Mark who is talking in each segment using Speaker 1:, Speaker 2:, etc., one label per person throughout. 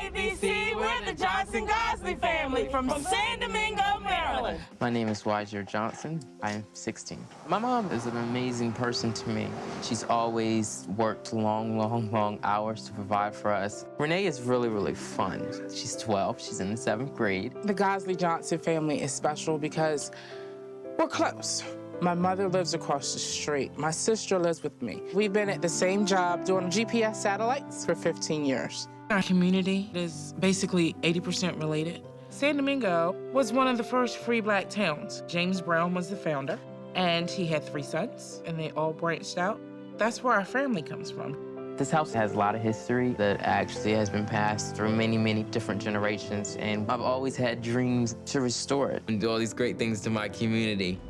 Speaker 1: ABC, we're the Johnson Gosley family from San Domingo, Maryland.
Speaker 2: My name is Wajir Johnson. I am 16. My mom is an amazing person to me. She's always worked long hours to provide for us. Renee is really fun. She's 12. She's in the 7th grade.
Speaker 3: The Gosley Johnson family is special because we're close. My mother lives across the street. My sister lives with me. We've been at the same job doing GPS satellites for 15 years. Our community is basically 80% related. San Domingo was one of the first free black towns. James Brown was the founder, and he had 3 sons, and they all branched out. That's where our family comes from.
Speaker 2: This house has a lot of history that actually has been passed through many different generations, and I've always had dreams to restore it and do all these great things to my community.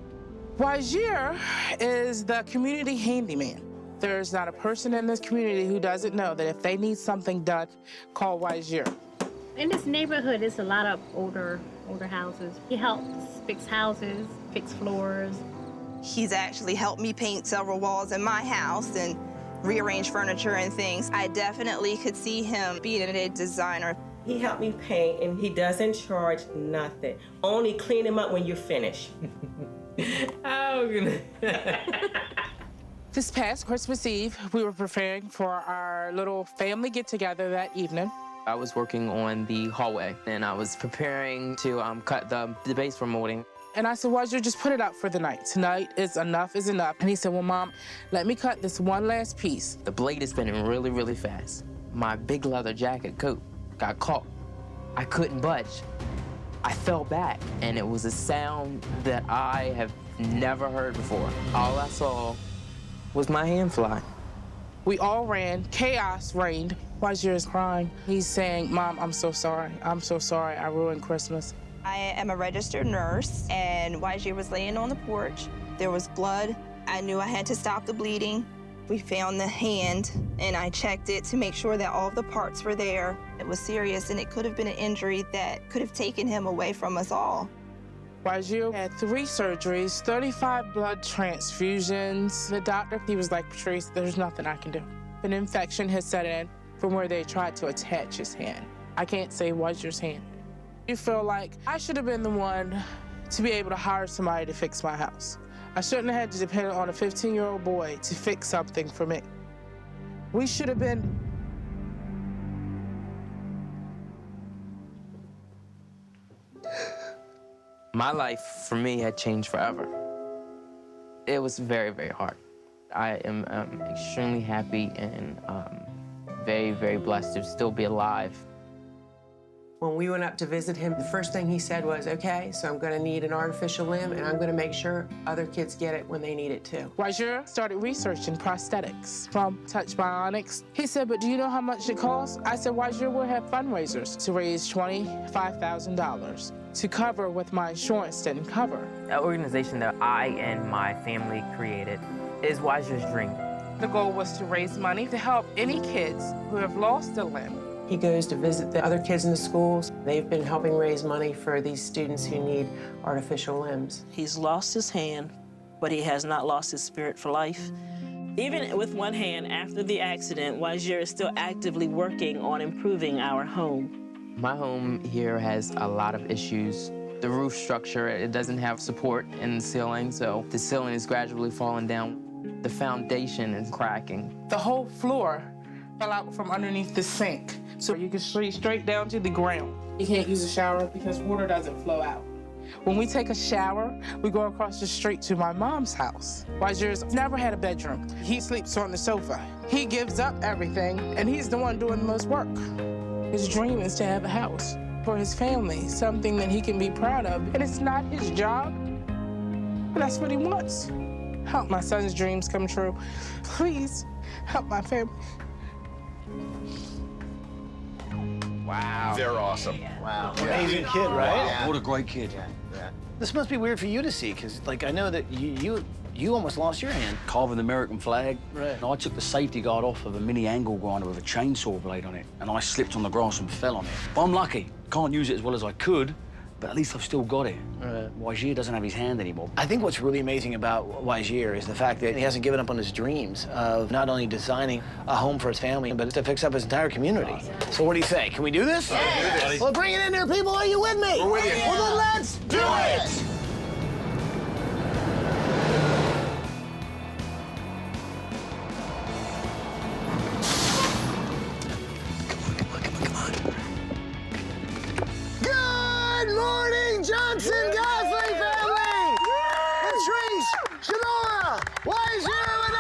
Speaker 3: Wajir is the community handyman. There's not a person in this community who doesn't know that if they need something done, call Wajir.
Speaker 4: In this neighborhood, it's a lot of older houses. He helps fix houses, fix floors.
Speaker 5: He's actually helped me paint several walls in my house and rearrange furniture and things. I definitely could see him being a designer.
Speaker 1: He helped me paint, and he doesn't charge nothing. Only clean him up when you're finished.
Speaker 3: This past Christmas Eve, we were preparing for our little family get-together that evening.
Speaker 2: I was working on the hallway, and I was preparing to cut the base for molding.
Speaker 3: And I said, Wajir, just put it up for the night. Tonight is enough. And he said, well, Mom, let me cut this one last piece.
Speaker 2: The blade is spinning really fast. My big leather jacket coat got caught. I couldn't budge. I fell back, and it was a sound that I have never heard before. All I saw was my hand fly.
Speaker 3: We all ran. Chaos reigned. Wajir is crying. He's saying, Mom, I'm so sorry. I'm so sorry. I ruined Christmas.
Speaker 5: I am a registered nurse, and Wajir was laying on the porch. There was blood. I knew I had to stop the bleeding. We found the hand, and I checked it to make sure that all of the parts were there. It was serious, and it could have been an injury that could have taken him away from us all.
Speaker 3: Wajir had 3 surgeries, 35 blood transfusions. The doctor, he was like, Patrice, there's nothing I can do. An infection has set in from where they tried to attach his hand. I can't say Wajir's hand. You feel like I should have been the one to be able to hire somebody to fix my house. I shouldn't have had to depend on a 15-year-old boy to fix something for me. We should have been.
Speaker 2: My life, for me, had changed forever. It was very hard. I am extremely happy and very blessed to still be alive.
Speaker 6: When we went up to visit him, the first thing he said was, okay, so I'm gonna need an artificial limb, and I'm gonna make sure other kids get it when they need it too.
Speaker 3: Wajir started researching prosthetics from Touch Bionics. He said, but do you know how much it costs? I said, Wajir, we'll have fundraisers to raise $25,000 to cover what my insurance didn't cover.
Speaker 2: That organization that I and my family created is Wajir's dream.
Speaker 3: The goal was to raise money to help any kids who have lost a limb.
Speaker 6: He goes to visit the other kids in the schools. They've been helping raise money for these students who need artificial limbs.
Speaker 7: He's lost his hand, but he has not lost his spirit for life. Even with one hand after the accident, Wajir is still actively working on improving our home.
Speaker 2: My home here has a lot of issues. The roof structure, it doesn't have support in the ceiling, so the ceiling is gradually falling down. The foundation is cracking.
Speaker 3: The whole floor fell out from underneath the sink, so you can see straight down to the ground. You can't use a shower because water doesn't flow out. When we take a shower, we go across the street to my mom's house. Wajir's never had a bedroom. He sleeps on the sofa. He gives up everything, and he's the one doing the most work. His dream is to have a house for his family, something that he can be proud of. And it's not his job, but that's what he wants. Help my son's dreams come true. Please, help my family.
Speaker 8: Wow. They're awesome.
Speaker 9: Wow. Amazing kid, right?
Speaker 8: Yeah.
Speaker 9: What a great kid. Yeah. This must be weird for you to see, because, like, I know that you almost lost your hand.
Speaker 10: Carving the American flag.
Speaker 9: Right.
Speaker 10: And I took the safety guard off of a mini angle grinder with a chainsaw blade on it, and I slipped on the grass and fell on it. But I'm lucky. Can't use it as well as I could, but at least I've still got it. Wajir doesn't have his hand anymore.
Speaker 9: I think what's really amazing about Wajir is the fact that he hasn't given up on his dreams of not only designing a home for his family, but to fix up his entire community. So what do you say? Can we do this?
Speaker 8: Yes.
Speaker 9: Well, bring it in there, people. Are you with me?
Speaker 8: We're with you.
Speaker 9: Well, then let's do it! Good morning, Johnson Gosley family! Patrice, Shadora, Wajir, and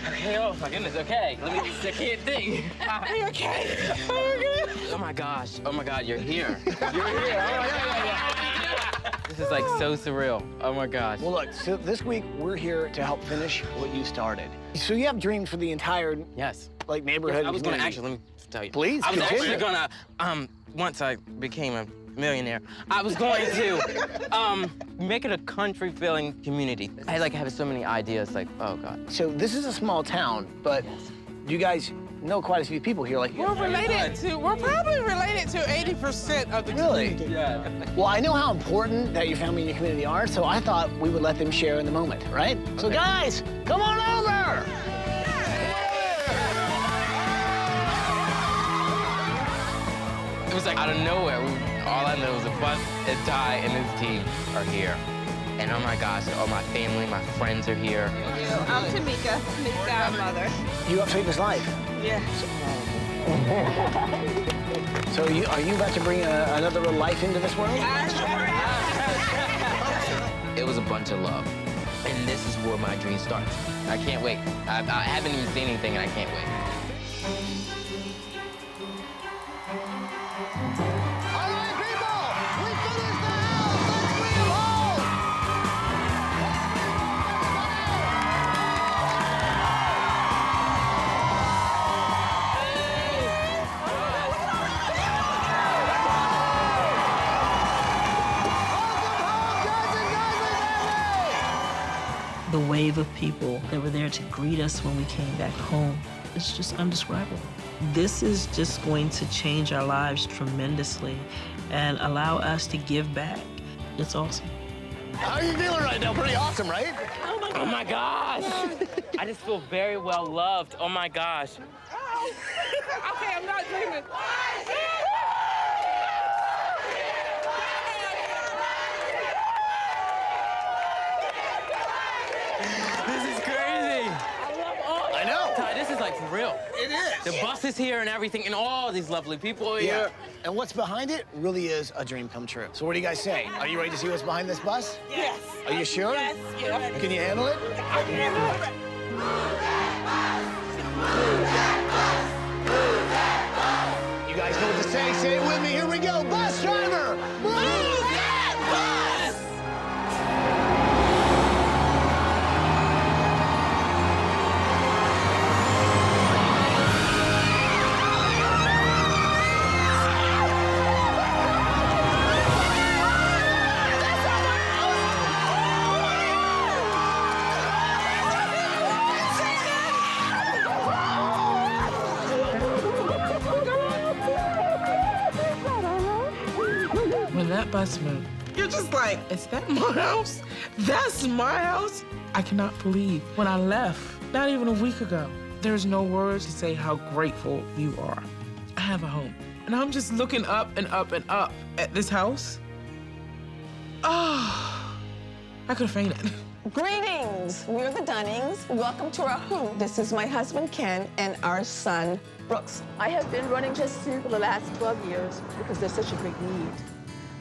Speaker 2: Okay, oh my goodness, okay. Let me, I can't think. Are you okay? Oh my gosh, oh my God, you're here. You're here, This is like so surreal, oh my gosh.
Speaker 9: Well, look, so this week we're here to help finish what you started. So you have dreams for the entire neighborhood.
Speaker 2: Yes, I was gonna actually, let me tell you.
Speaker 9: Please,
Speaker 2: I was
Speaker 9: continue.
Speaker 2: actually gonna, once I became a millionaire, I was going to make it a country-feeling community. I have so many ideas, oh God.
Speaker 9: So this is a small town, but you guys know quite a few people here.
Speaker 3: We're probably related to 80% of the community.
Speaker 2: Yeah.
Speaker 9: Well, I know how important that your family and your community are, so I thought we would let them share in the moment, right? Okay. So guys, come on over!
Speaker 2: It was out of nowhere. All I know is a bus and Ty and his team are here. And oh my gosh, all my family, my friends are here.
Speaker 5: I'm Tamika. Tamika, our mother.
Speaker 9: You helped save his life.
Speaker 5: Yeah.
Speaker 9: So are you about to bring another little life into this world?
Speaker 2: It was a bunch of love. And this is where my dream starts. I can't wait. I haven't even seen anything and I can't wait.
Speaker 9: All right, people, we finished the house. Let's bring them home.
Speaker 7: The wave of people that were there to greet us when we came back home, it's just indescribable. This is just going to change our lives tremendously and allow us to give back. It's awesome.
Speaker 9: How are you feeling right now? Pretty awesome, right?
Speaker 2: Oh my gosh. I just feel very well loved. Oh my gosh.
Speaker 3: Okay, I'm not dreaming.
Speaker 2: This is crazy.
Speaker 9: I know.
Speaker 2: Ty, this is for real.
Speaker 9: It is.
Speaker 2: The bus is here and everything, and all these lovely people are here.
Speaker 9: And what's behind it really is a dream come true. So what do you guys say? Are you ready to see what's behind this bus?
Speaker 3: Yes.
Speaker 9: Are you sure?
Speaker 3: Yes.
Speaker 9: Can you handle it?
Speaker 3: I can handle it.
Speaker 9: You guys know what to say. Say it with me. Here we go. Bus driver, move that bus!
Speaker 3: When that bus moved, you're just like, is that my house? That's my house? I cannot believe when I left, not even a week ago, there's no words to say how grateful you are. I have a home. And I'm just looking up and up and up at this house. Oh, I could have fainted.
Speaker 11: Greetings, we're the Dunnings. Welcome to our home. This is my husband, Ken, and our son, Brooks. I have been running Jusst Sooup for the last 12 years because there's such a great need.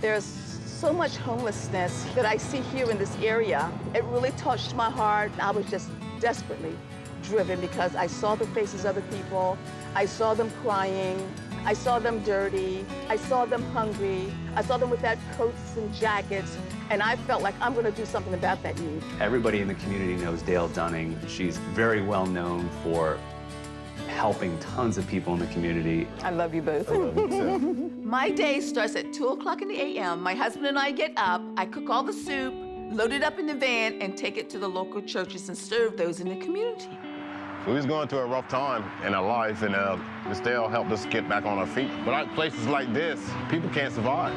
Speaker 11: There's so much homelessness that I see here in this area. It really touched my heart. I was just desperately driven because I saw the faces of the people. I saw them crying. I saw them dirty. I saw them hungry. I saw them without coats and jackets. And I felt like I'm going to do something about that need.
Speaker 12: Everybody in the community knows Dale Dunning. She's very well known for helping tons of people in the community.
Speaker 11: I love you both.
Speaker 12: I love you too.
Speaker 11: My day starts at 2 o'clock in the a.m. My husband and I get up, I cook all the soup, load it up in the van, and take it to the local churches and serve those in the community.
Speaker 13: We was going through a rough time in our life, and Miss Dale helped us get back on our feet. Without places like this, people can't survive.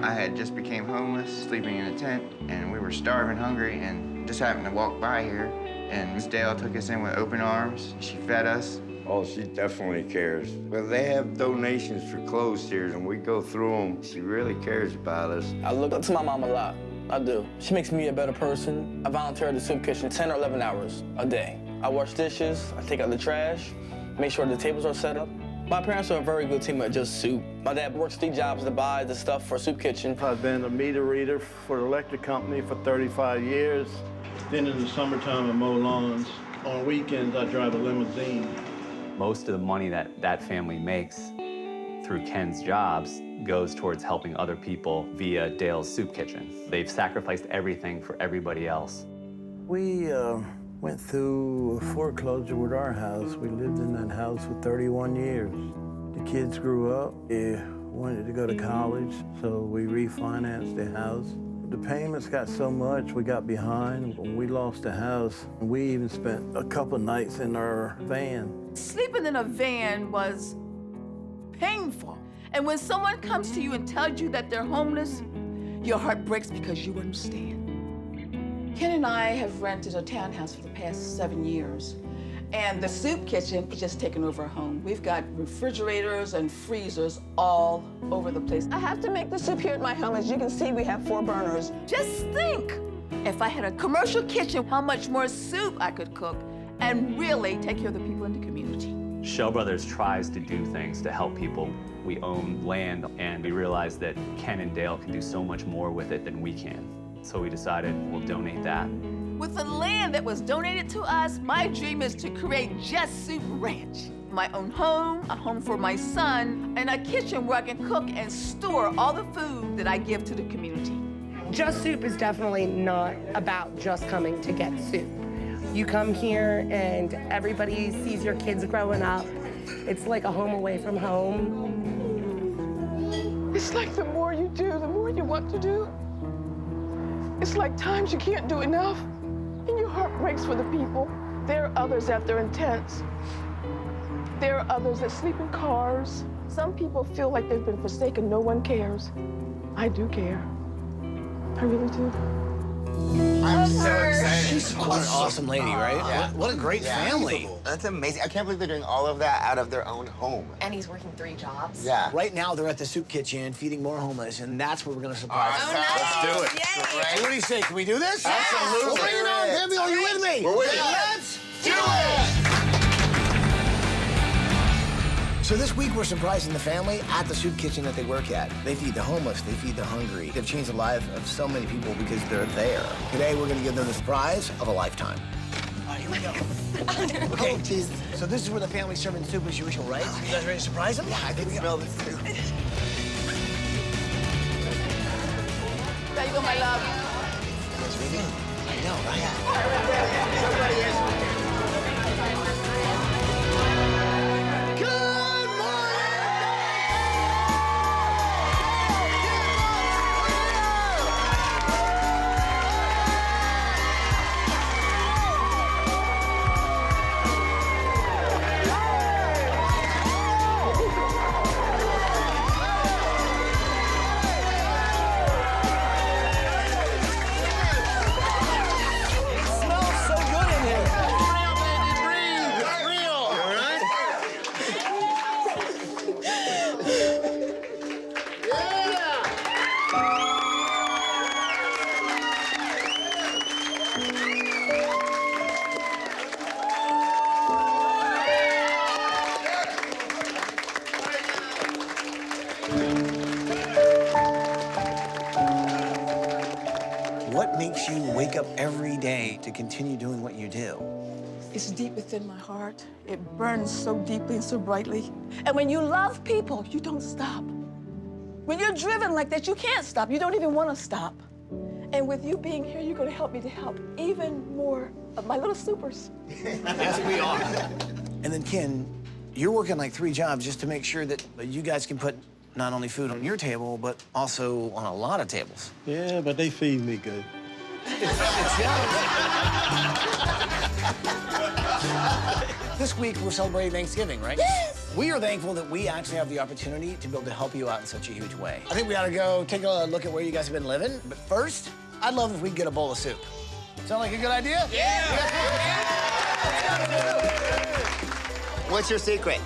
Speaker 14: I had just became homeless, sleeping in a tent, and we were starving, hungry, and just happened to walk by here. And Miss Dale took us in with open arms. She fed us.
Speaker 15: Oh, she definitely cares. Well, they have donations for clothes here, and we go through them. She really cares about us.
Speaker 9: I look up to my mom a lot. I do. She makes me a better person. I volunteer at the soup kitchen 10 or 11 hours a day. I wash dishes, I take out the trash, make sure the tables are set up. My parents are a very good team at Jusst Sooup. My dad works 3 jobs to buy the stuff for Soup Kitchen.
Speaker 16: I've been a meter reader for the electric company for 35 years. Then in the summertime, I mow lawns. On weekends, I drive a limousine.
Speaker 12: Most of the money that family makes through Ken's jobs goes towards helping other people via Dale's Soup Kitchen. They've sacrificed everything for everybody else.
Speaker 16: We went through a foreclosure with our house. We lived in that house for 31 years. The kids grew up. They wanted to go to college, so we refinanced the house. The payments got so much, we got behind. When we lost the house, we even spent a couple nights in our van.
Speaker 11: Sleeping in a van was painful. And when someone comes to you and tells you that they're homeless, your heart breaks because you understand. Ken and I have rented a townhouse for the past 7 years. And the soup kitchen has just taken over our home. We've got refrigerators and freezers all over the place. I have to make the soup here at my home. As you can see, we have 4 burners. Just think, if I had a commercial kitchen, how much more soup I could cook and really take care of the people in the community.
Speaker 12: Shell Brothers tries to do things to help people. We own land, and we realized that Ken and Dale can do so much more with it than we can. So we decided we'll donate that.
Speaker 11: With the land that was donated to us, my dream is to create Jusst Sooup Ranch. My own home, a home for my son, and a kitchen where I can cook and store all the food that I give to the community.
Speaker 17: Jusst Sooup is definitely not about just coming to get soup. You come here and everybody sees your kids growing up. It's like a home away from home.
Speaker 11: It's like the more you do, the more you want to do. It's like times you can't do enough, and your heart breaks for the people. There are others that they're in tents. There are others that sleep in cars. Some people feel like they've been forsaken. No one cares. I do care. I really do.
Speaker 9: I'm so excited. What an awesome lady, right?
Speaker 14: Yeah.
Speaker 9: What a great family.
Speaker 14: That's amazing. I can't believe they're doing all of that out of their own home.
Speaker 18: And he's working 3 jobs.
Speaker 14: Yeah.
Speaker 9: Right now, they're at the soup kitchen feeding more homeless, and that's where we're going to surprise them.
Speaker 14: Nice. Let's do it.
Speaker 9: Hey, what do you say? Can we do this?
Speaker 14: Absolutely.
Speaker 9: Well, bring it on, Debbie. Are you with me?
Speaker 14: We're with you.
Speaker 9: Let's
Speaker 14: do it!
Speaker 9: So this week, we're surprising the family at the soup kitchen that they work at. They feed the homeless, they feed the hungry. They've changed the lives of so many people because they're there. Today, we're gonna give them the surprise of a lifetime. All right, here we go. Okay, so this is where the family's serving soup as usual, right? You guys ready to surprise them?
Speaker 14: Yeah, I can smell this soup.
Speaker 11: There you go, my love.
Speaker 9: You guys ready? I know, right?
Speaker 14: Somebody is.
Speaker 9: What makes you wake up every day to continue doing what you do?
Speaker 11: It's deep within my heart. It burns so deeply and so brightly. And when you love people, you don't stop. When you're driven like that, you can't stop. You don't even want to stop. And with you being here, you're going to help me to help even more of my little supers.
Speaker 9: Yes, we are. And then, Ken, you're working like 3 jobs just to make sure that you guys can put not only food on your table, but also on a lot of tables.
Speaker 16: Yeah, but they feed me good.
Speaker 9: This week, we're celebrating Thanksgiving, right?
Speaker 11: Yes!
Speaker 9: We are thankful that we actually have the opportunity to be able to help you out in such a huge way. I think we ought to go take a look at where you guys have been living. But first, I'd love if we could get a bowl of soup. Sound like a good idea?
Speaker 11: Yeah!
Speaker 9: What's your secret?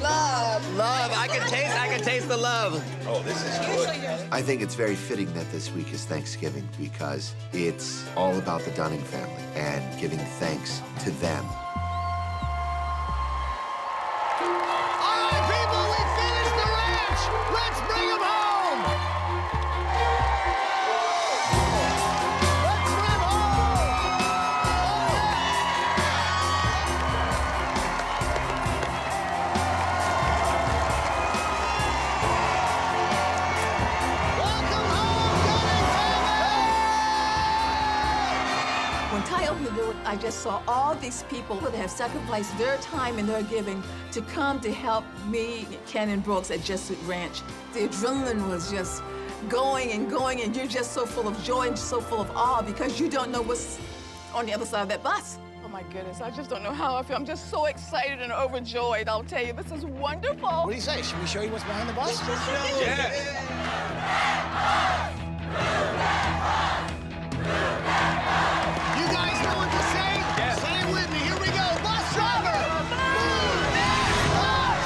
Speaker 11: Love.
Speaker 9: Love. I can taste the love.
Speaker 8: Oh, this is good.
Speaker 18: I think it's very fitting that this week is Thanksgiving because it's all about the Dunning family and giving thanks to them.
Speaker 9: All right, people, we finished the ranch. Let's bring them home. Let's bring them
Speaker 11: When Ty opened the door, I just saw all these people that have sacrificed their time and their giving to come to help me, Ken and Brooks at Jusst Sooup Ranch. The adrenaline was just going, and you're just so full of joy and so full of awe because you don't know what's on the other side of that bus. Oh my goodness, I just don't know how I feel. I'm just so excited and overjoyed. I'll tell you, this is wonderful.
Speaker 9: What do you say? Should we show you what's behind the bus? You guys know what to say? Yes. Say it with me. Here we go. Bus driver! Move that bus!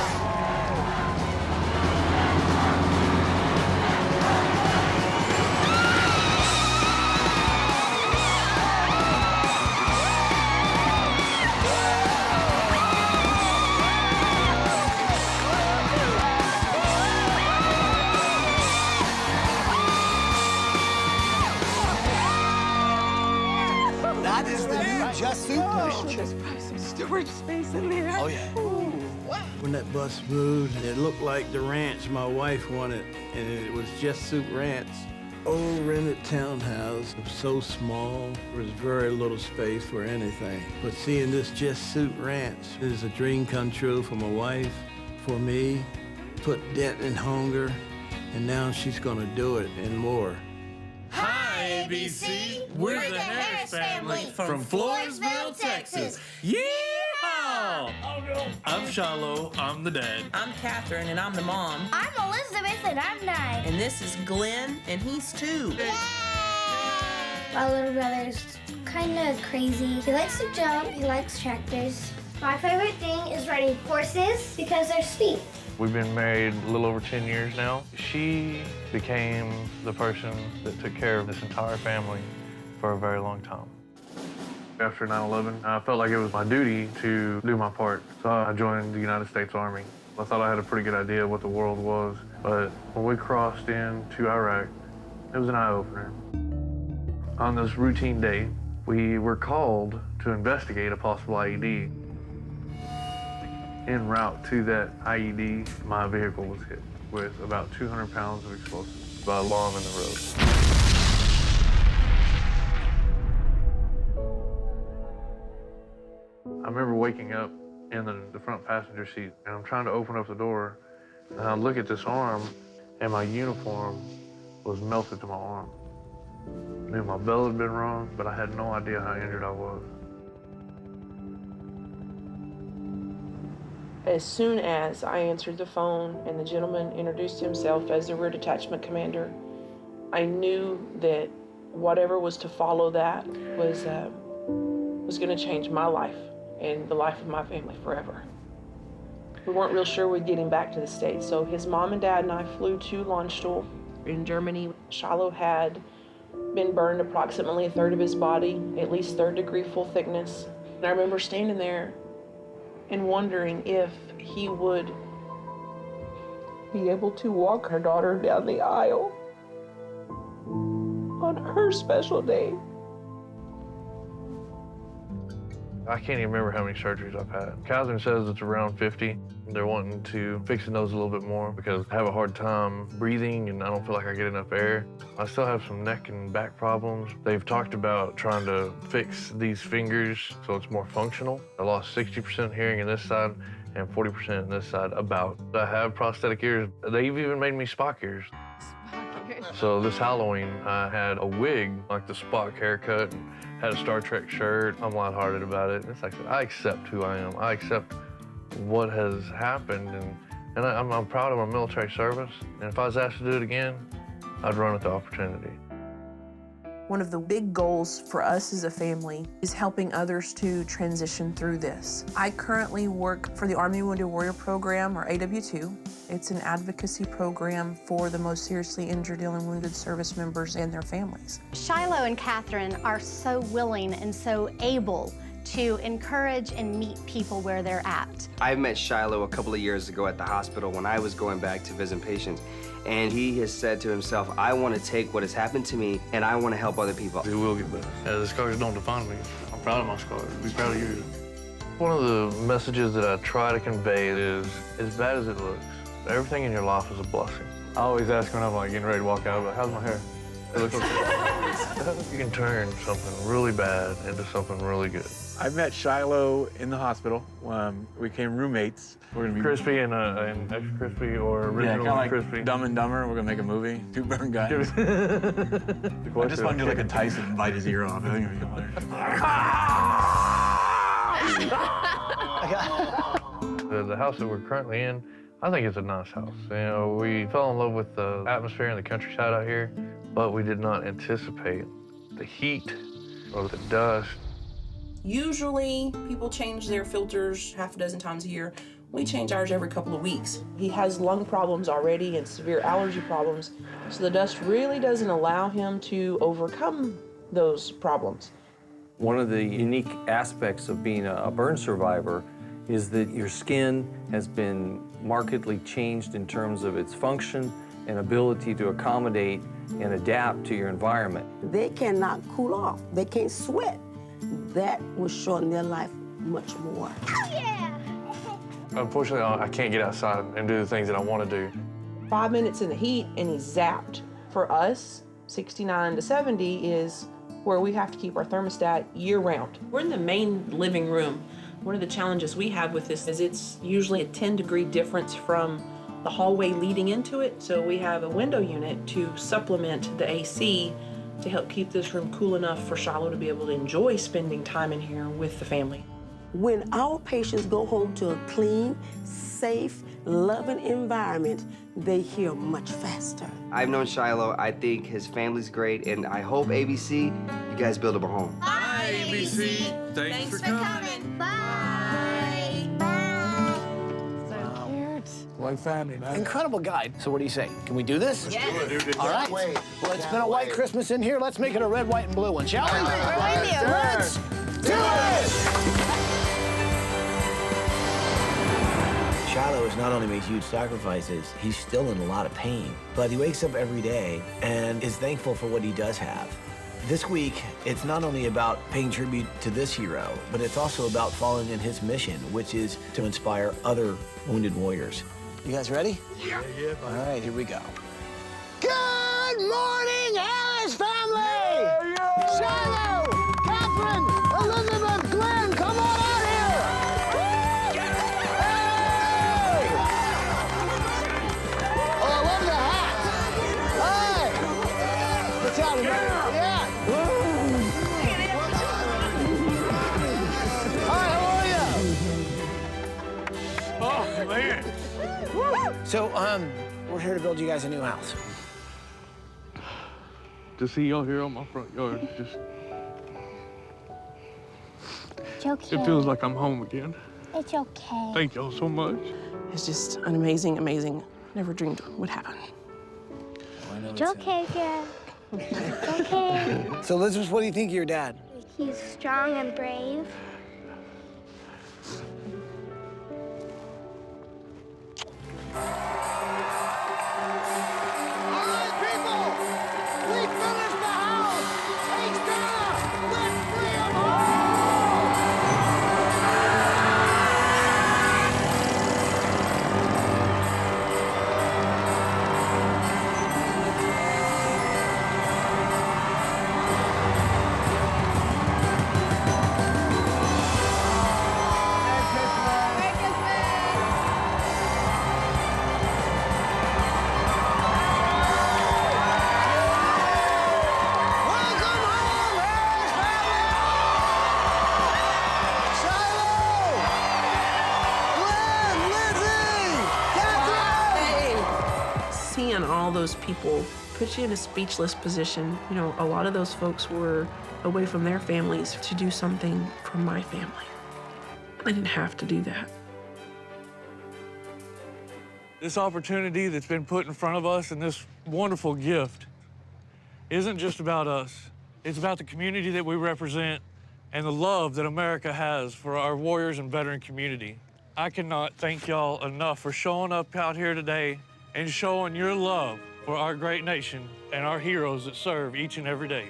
Speaker 9: That is the new Jusst Sooup Ranch.
Speaker 11: There's probably some storage space in there.
Speaker 9: Oh, yeah.
Speaker 11: Ooh, wow.
Speaker 16: When that bus moved, it looked like the ranch my wife wanted, and it was Jusst Sooup Ranch. Old rented townhouse, so small, there was very little space for anything. But seeing this Jusst Sooup Ranch is a dream come true for my wife, for me, put dent in hunger, and now she's gonna do it and more.
Speaker 19: Hi, ABC. We're the Harris family from Floresville, Texas. Yeehaw! I'm Shiloh. I'm the dad.
Speaker 20: I'm Catherine, and I'm the mom.
Speaker 21: I'm Elizabeth, and I'm 9.
Speaker 20: And this is Glenn, and he's 2.
Speaker 21: My little brother's kind of crazy. He likes to jump. He likes tractors. My favorite thing is riding horses because they're sweet.
Speaker 22: We've been married a little over 10 years now. She became the person that took care of this entire family for a very long time. After 9/11, I felt like it was my duty to do my part. So I joined the United States Army. I thought I had a pretty good idea of what the world was. But when we crossed into Iraq, it was an eye-opener. On this routine day, we were called to investigate a possible IED. En route to that IED, my vehicle was hit with about 200 pounds of explosives by a bomb in the road. I remember waking up in the front passenger seat, and I'm trying to open up the door, and I look at this arm, and my uniform was melted to my arm. I knew my belt had been rung, but I had no idea how injured I was.
Speaker 23: As soon as I answered the phone and the gentleman introduced himself as the Rear Detachment Commander, I knew that whatever was to follow that was going to change my life and the life of my family forever. We weren't real sure we'd get him back to the States, so his mom and dad and I flew to Landstuhl in Germany. Shiloh had been burned approximately a third of his body, at least 3rd-degree full thickness. And I remember standing there and wondering if he would be able to walk our daughter down the aisle on her special day.
Speaker 22: I can't even remember how many surgeries I've had. Catherine says it's around 50. They're wanting to fix the nose a little bit more because I have a hard time breathing and I don't feel like I get enough air. I still have some neck and back problems. They've talked about trying to fix these fingers so it's more functional. I lost 60% hearing on this side and 40% on this side about. I have prosthetic ears. They've even made me Spock ears. So this Halloween, I had a wig, like the Spock haircut, and had a Star Trek shirt. I'm lighthearted about it. It's like, I accept who I am. I accept what has happened, and I'm proud of my military service. And if I was asked to do it again, I'd run at the opportunity.
Speaker 23: One of the big goals for us as a family is helping others to transition through this. I currently work for the Army Wounded Warrior Program, or AW2. It's an advocacy program for the most seriously injured, ill, and wounded service members and their families.
Speaker 1: Shiloh and Catherine are so willing and so able to encourage and meet people where they're at.
Speaker 4: I met Shiloh a couple of years ago at the hospital when I was going back to visit patients. And he has said to himself, I want to take what has happened to me and I want to help other people.
Speaker 22: It will get better. The scars don't define me. I'm proud of my scars. Be proud of yours. One of the messages that I try to convey is, as bad as it looks, everything in your life is a blessing. I always ask when I'm like getting ready to walk out, how's my hair? It looks okay. You can turn something really bad into something really good.
Speaker 6: I met Shiloh in the hospital. We became roommates. We're gonna be
Speaker 22: crispy and extra crispy, or original
Speaker 6: like
Speaker 22: crispy.
Speaker 6: Dumb and Dumber. We're gonna make a movie. Two burn guys. I just want to do like a Tyson and bite his ear off. I think it'd be hilarious.
Speaker 22: The house that we're currently in, I think it's a nice house. You know, we fell in love with the atmosphere and the countryside out here, but we did not anticipate the heat or the dust.
Speaker 23: Usually, people change their filters half a dozen times a year. We change ours every couple of weeks. He has lung problems already and severe allergy problems, so the dust really doesn't allow him to overcome those problems.
Speaker 24: One of the unique aspects of being a burn survivor is that your skin has been markedly changed in terms of its function and ability to accommodate and adapt to your environment.
Speaker 25: They cannot cool off. They can't sweat. That will shorten their life much more.
Speaker 21: Yeah!
Speaker 22: Unfortunately, I can't get outside and do the things that I want to do.
Speaker 23: 5 minutes in the heat and he's zapped. For us, 69 to 70 is where we have to keep our thermostat year-round. We're in the main living room. One of the challenges we have with this is it's usually a 10-degree difference from the hallway leading into it, so we have a window unit to supplement the AC to help keep this room cool enough for Shiloh to be able to enjoy spending time in here with the family.
Speaker 25: When our patients go home to a clean, safe, loving environment, they heal much faster.
Speaker 4: I've known Shiloh. I think his family's great, and I hope, ABC, you guys build him a home.
Speaker 19: Bye, ABC. Thanks for coming.
Speaker 21: Bye.
Speaker 9: Like family, man. Incredible guide. So what do you say? Can we do this?
Speaker 21: Yes.
Speaker 9: All right. Well, it's been a white Christmas in here. Let's make it a red, white, and blue one, shall we? Let's do it! Shiloh has not only made huge sacrifices, he's still in a lot of pain. But he wakes up every day and is thankful for what he does have. This week, it's not only about paying tribute to this hero, but it's also about following in his mission, which is to inspire other wounded warriors. You guys ready?
Speaker 19: Yeah.
Speaker 9: All right, here we go. Good morning, Harris family! Shiloh, Catherine, Elizabeth, Glenn, come on out here! Hey! Oh, I love the hat! Hey! What's out, yeah!
Speaker 19: Oh, man.
Speaker 9: So, we're here to build you guys a new house.
Speaker 22: To see y'all here on my front yard, just...
Speaker 21: It's okay.
Speaker 22: It feels like I'm home again.
Speaker 21: It's okay.
Speaker 22: Thank y'all so much.
Speaker 23: It's just an amazing, never dreamed would happen.
Speaker 21: It's okay, Dad. It's okay.
Speaker 9: So, Elizabeth, what do you think of your dad?
Speaker 21: He's strong and brave.
Speaker 23: seeing all those people put you in a speechless position. You know, a lot of those folks were away from their families to do something for my family. I didn't have to do that.
Speaker 22: This opportunity that's been put in front of us and this wonderful gift isn't just about us. It's about the community that we represent and the love that America has for our warriors and veteran community. I cannot thank y'all enough for showing up out here today and showing your love for our great nation and our heroes that serve each and every day.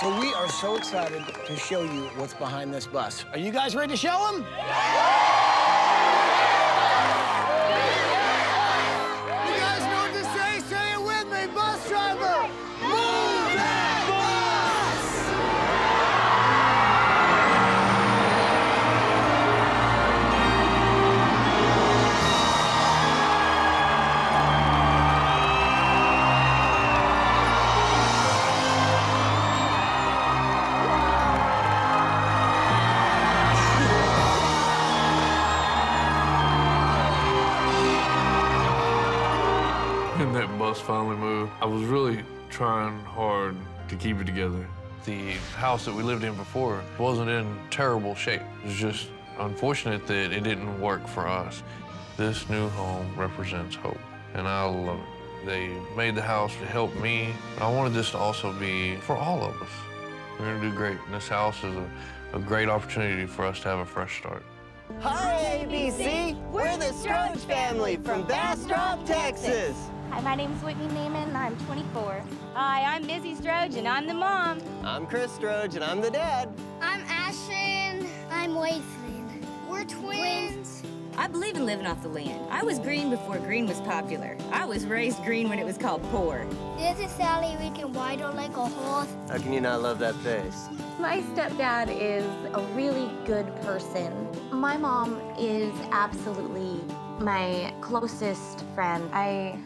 Speaker 9: So we are so excited to show you what's behind this bus. Are you guys ready to show them? You guys know what to say? Say it with me, bus driver! Move that
Speaker 22: When that bus finally moved, I was really trying hard to keep it together. The house that we lived in before wasn't in terrible shape. It was just unfortunate that it didn't work for us. This new home represents hope, and I love it. They made the house to help me, but I wanted this to also be for all of us. We're gonna do great, and this house is a great opportunity for us to have a fresh start.
Speaker 2: Hi, ABC! We're the Stros family from Bastrop, Texas.
Speaker 3: Hi, my name is Whitney Neiman, and I'm 24. Hi, I'm Missy Stroge, and I'm the mom.
Speaker 2: I'm Chris Stroge, and I'm the dad.
Speaker 21: I'm Ashton. I'm Waithlin. We're twins.
Speaker 3: I believe in living off the land. I was green before green was popular. I was raised green when it was called poor.
Speaker 21: This is Sally Rican White on like a horse.
Speaker 2: How can you not love that face?
Speaker 5: My stepdad is a really good person. My mom is absolutely my closest friend. I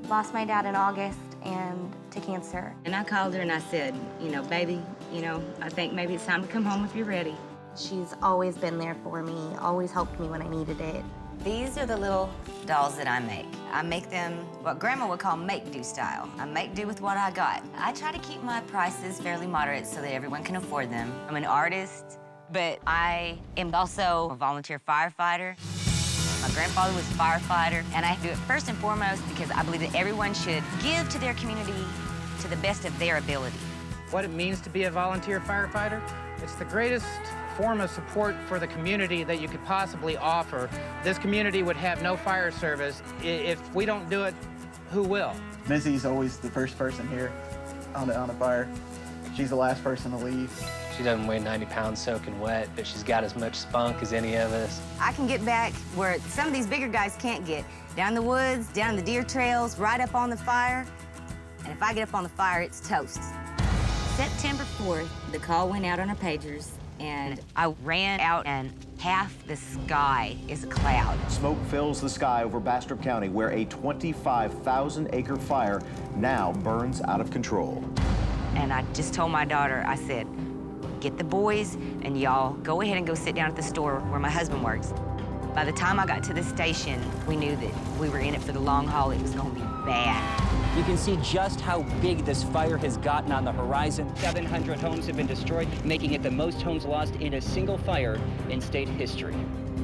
Speaker 5: lost my dad in August and to cancer.
Speaker 3: And I called her and I said, you know, baby, you know, I think maybe it's time to come home if you're ready.
Speaker 5: She's always been there for me, always helped me when I needed it.
Speaker 7: These are the little dolls that I make. I make them what Grandma would call make-do style. I make do with what I got. I try to keep my prices fairly moderate so that everyone can afford them. I'm an artist, but I am also a volunteer firefighter. My grandfather was a firefighter, and I do it first and foremost because I believe that everyone should give to their community to the best of their ability.
Speaker 10: What it means to be a volunteer firefighter, it's the greatest form of support for the community that you could possibly offer. This community would have no fire service. If we don't do it, who will?
Speaker 26: Missy's always the first person here on a fire. She's the last person to leave.
Speaker 27: She doesn't weigh 90 pounds soaking wet, but she's got as much spunk as any of us.
Speaker 7: I can get back where some of these bigger guys can't get. Down the woods, down the deer trails, right up on the fire. And if I get up on the fire, it's toast. September 4th, the call went out on our pagers, and I ran out, and half the sky is a cloud.
Speaker 28: Smoke fills the sky over Bastrop County, where a 25,000-acre fire now burns out of control.
Speaker 7: And I just told my daughter, I said, get the boys, and y'all go ahead and go sit down at the store where my husband works. By the time I got to the station, we knew that we were in it for the long haul. It was going to be bad.
Speaker 29: You can see just how big this fire has gotten on the horizon. 700 homes have been destroyed, making it the most homes lost in a single fire in state history.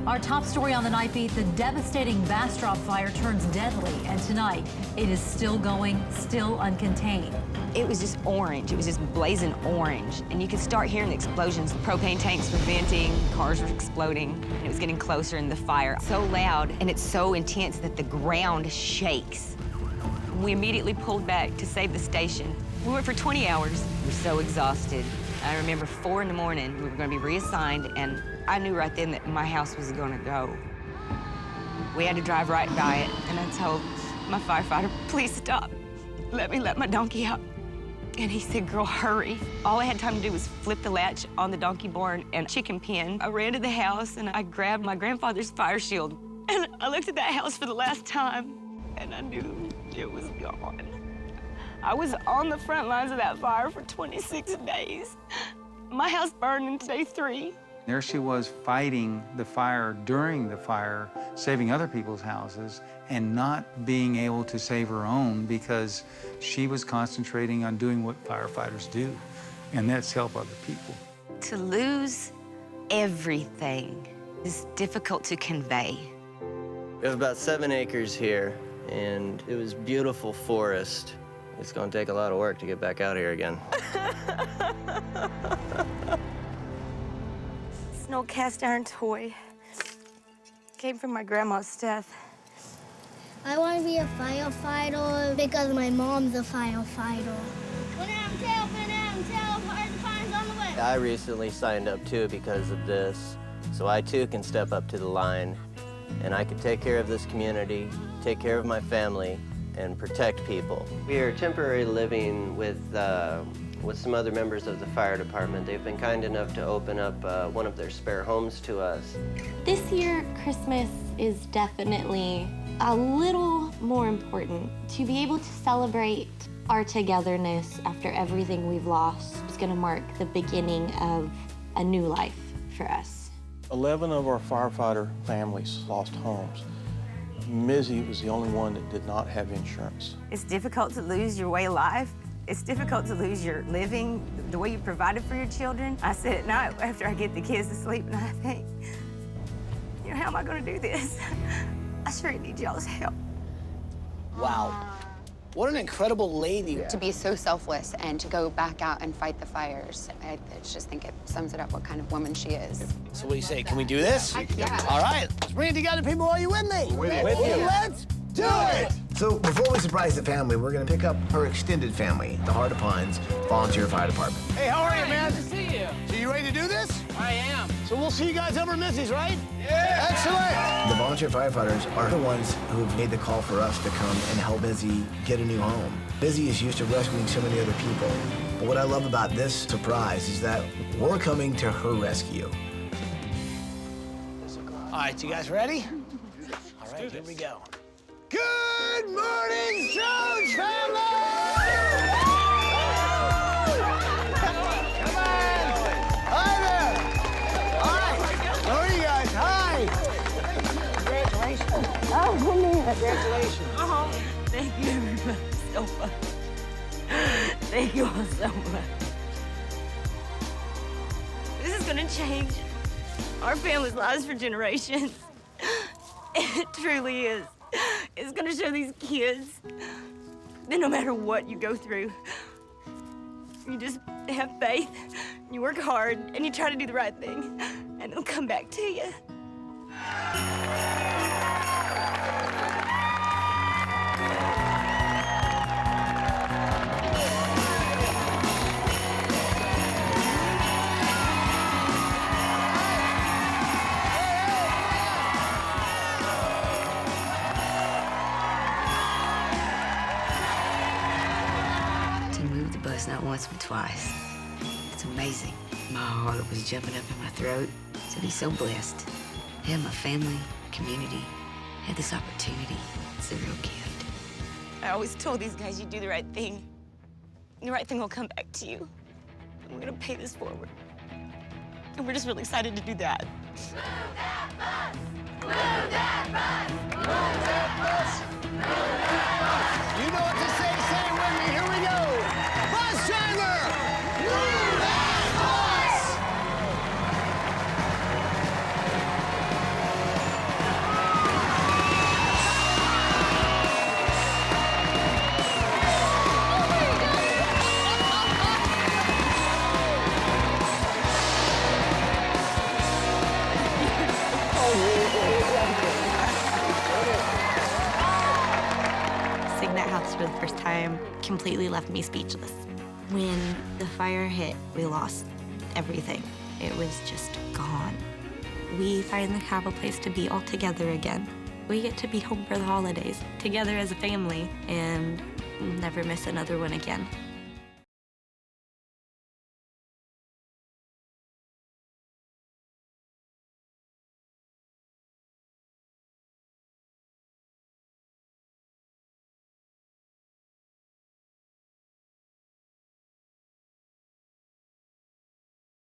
Speaker 30: Our top story on the night beat, the devastating Bastrop fire turns deadly, and tonight it is still going, still uncontained.
Speaker 7: It was just orange. It was just blazing orange. And you could start hearing the explosions. Propane tanks were venting, cars were exploding, and it was getting closer in the fire. So loud, and it's so intense that the ground shakes. We immediately pulled back to save the station. We went for 20 hours. We were so exhausted. I remember 4 in the morning, we were gonna be reassigned, and I knew right then that my house was gonna go. We had to drive right by it, and I told my firefighter, please stop. Let me let my donkey out. And he said, girl, hurry. All I had time to do was flip the latch on the donkey barn and chicken pen. I ran to the house, and I grabbed my grandfather's fire shield, and I looked at that house for the last time, and I knew it was gone. I was on the front lines of that fire for 26 days. My house burned in day 3.
Speaker 8: There she was fighting the fire during the fire, saving other people's houses, and not being able to save her own because she was concentrating on doing what firefighters do, and that's help other people.
Speaker 7: To lose everything is difficult to convey.
Speaker 2: We have about 7 acres here, and it was beautiful forest. It's gonna take a lot of work to get back out here again.
Speaker 5: It's an old cast iron toy. Came from my grandma's death.
Speaker 21: I want to be a firefighter because my mom's a firefighter.
Speaker 2: I recently signed up too because of this, so I too can step up to the line, and I can take care of this community, take care of my family, and protect people. We are temporarily living with some other members of the fire department. They've been kind enough to open up one of their spare homes to us.
Speaker 5: This year, Christmas is definitely a little more important. To be able to celebrate our togetherness after everything we've lost is gonna mark the beginning of a new life for us.
Speaker 11: 11 of our firefighter families lost homes. Mizzy was the only one that did not have insurance.
Speaker 7: It's difficult to lose your way of life. It's difficult to lose your living, the way you provided for your children. I sit at night after I get the kids to sleep and I think, you know, how am I gonna do this? I sure need y'all's help.
Speaker 9: Wow. What an incredible lady.
Speaker 12: To be so selfless and to go back out and fight the fires, I just think it sums it up what kind of woman she is.
Speaker 9: So what do you say? Can we do this?
Speaker 12: Yeah.
Speaker 9: All right, let's bring it together, people. Are you with me?
Speaker 12: With you.
Speaker 9: Let's do it! So before we surprise the family, we're gonna pick up her extended family, the Heart of Pines Volunteer Fire Department. Hey, how are you, man?
Speaker 13: Good to see you.
Speaker 9: So you ready to do this?
Speaker 13: I am.
Speaker 9: So we'll see you guys over at Missy's, right?
Speaker 13: Yeah.
Speaker 9: Excellent. The volunteer firefighters are the ones who've made the call for us to come and help Busy get a new home. Busy is used to rescuing so many other people. But what I love about this surprise is that we're coming to her rescue. All right, you guys ready? All right, here we go. Good morning, Stro family! Come on! Hi there! All right, how are you guys? Hi! Congratulations. Oh, come here. Congratulations.
Speaker 7: Oh, thank you everybody so much. Thank you all so much. This is gonna change our family's lives for generations. It truly is. It's gonna show these kids that no matter what you go through, you just have faith, you work hard, and you try to do the right thing, and it'll come back to you.
Speaker 14: Bus not once but twice. It's amazing. My heart was jumping up in my throat to be so blessed. To have my family, community, had this opportunity. It's a real gift.
Speaker 7: I always told these guys you do the right thing. And the right thing will come back to you. And we're gonna pay this forward. And we're just really excited to do that.
Speaker 21: Move that bus! Move that bus! Move that bus! Move that bus!
Speaker 9: You know what to say it with me. Here we go. Bus driver! Move that bus!
Speaker 5: Seeing that house for the first time completely left me speechless. When the fire hit, we lost everything. It was just gone. We finally have a place to be all together again. We get to be home for the holidays, together as a family, and never miss another one again.